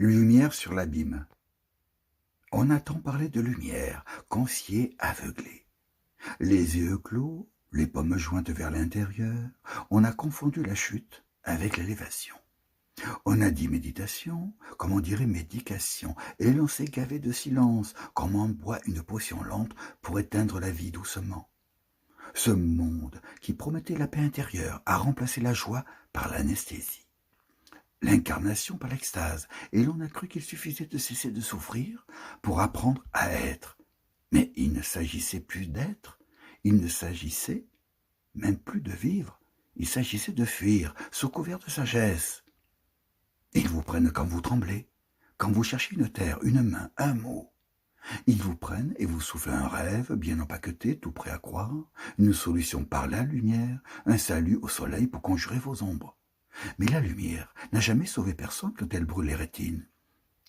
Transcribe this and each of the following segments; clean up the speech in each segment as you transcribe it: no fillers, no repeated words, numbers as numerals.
Lumière sur l'abîme. On a tant parlé de lumière qu'on s'y est aveuglé. Les yeux clos, les paumes jointes vers l'intérieur, on a confondu la chute avec l'élévation. On a dit méditation, comme on dirait médication, et l'on s'est gavé de silence, comme on boit une potion lente pour éteindre la vie doucement. Ce monde qui promettait la paix intérieure a remplacé la joie par l'anesthésie. L'incarnation par l'extase, et l'on a cru qu'il suffisait de cesser de souffrir pour apprendre à être. Mais il ne s'agissait plus d'être, il ne s'agissait même plus de vivre, il s'agissait de fuir, sous couvert de sagesse. Ils vous prennent quand vous tremblez, quand vous cherchez une terre, une main, un mot. Ils vous prennent et vous soufflent un rêve bien empaqueté, tout prêt à croire, une solution par la lumière, un salut au soleil pour conjurer vos ombres. Mais la lumière n'a jamais sauvé personne quand elle brûle les rétines.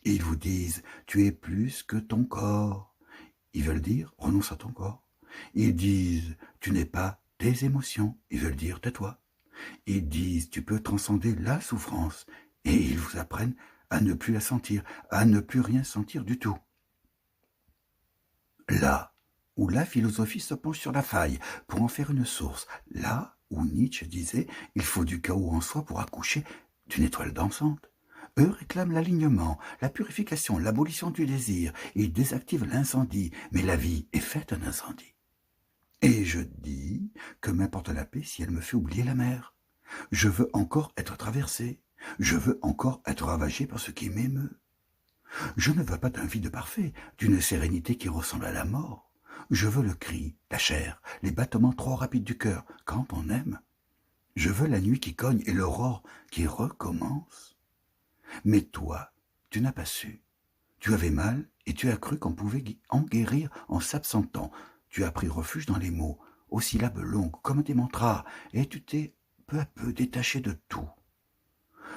Et ils vous disent « tu es plus que ton corps ». Ils veulent dire « renonce à ton corps ». Ils disent « tu n'es pas tes émotions ». Ils veulent dire « tais-toi ». Ils disent « tu peux transcender la souffrance ». Et ils vous apprennent à ne plus la sentir, à ne plus rien sentir du tout. Là où la philosophie se penche sur la faille pour en faire une source, là où Nietzsche disait « il faut du chaos en soi pour accoucher d'une étoile dansante ». Eux réclament l'alignement, la purification, l'abolition du désir. Ils désactivent l'incendie, mais la vie est faite d'incendie. Et je dis que m'importe la paix si elle me fait oublier la mer. Je veux encore être traversé. Je veux encore être ravagé par ce qui m'émeut. Je ne veux pas d'un vide parfait, d'une sérénité qui ressemble à la mort. Je veux le cri, la chair, les battements trop rapides du cœur, quand on aime. Je veux la nuit qui cogne et l'aurore qui recommence. Mais toi, tu n'as pas su. Tu avais mal et tu as cru qu'on pouvait en guérir en s'absentant. Tu as pris refuge dans les mots, aux syllabes longues comme des mantras, et tu t'es peu à peu détaché de tout.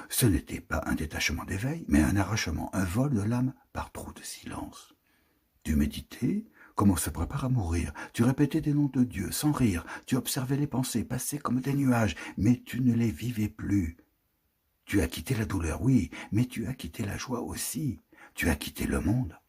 Ce n'était pas un détachement d'éveil, mais un arrachement, un vol de l'âme par trop de silence. Tu méditais, comme on se prépare à mourir. Tu répétais des noms de Dieu, sans rire. Tu observais les pensées passer comme des nuages, mais tu ne les vivais plus. Tu as quitté la douleur, oui, mais tu as quitté la joie aussi. Tu as quitté le monde.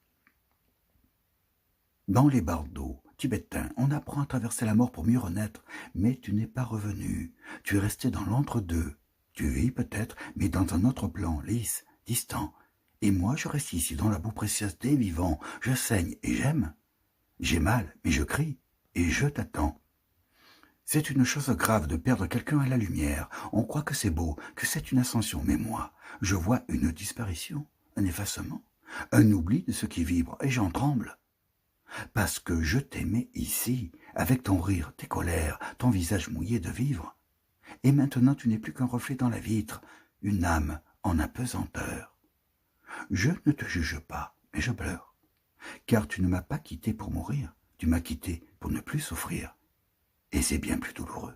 Dans les bardeaux tibétains, on apprend à traverser la mort pour mieux renaître, mais tu n'es pas revenu. Tu es resté dans l'entre-deux. Tu vis peut-être, mais dans un autre plan, lisse, distant. Et moi, je reste ici, dans la boue précieuse des vivants. Je saigne et j'aime. J'ai mal, mais je crie, et je t'attends. C'est une chose grave de perdre quelqu'un à la lumière. On croit que c'est beau, que c'est une ascension, mais moi, je vois une disparition, un effacement, un oubli de ce qui vibre, et j'en tremble. Parce que je t'aimais ici, avec ton rire, tes colères, ton visage mouillé de vivre. Et maintenant tu n'es plus qu'un reflet dans la vitre, une âme en apesanteur. Je ne te juge pas, mais je pleure. Car tu ne m'as pas quitté pour mourir, tu m'as quitté pour ne plus souffrir. Et c'est bien plus douloureux.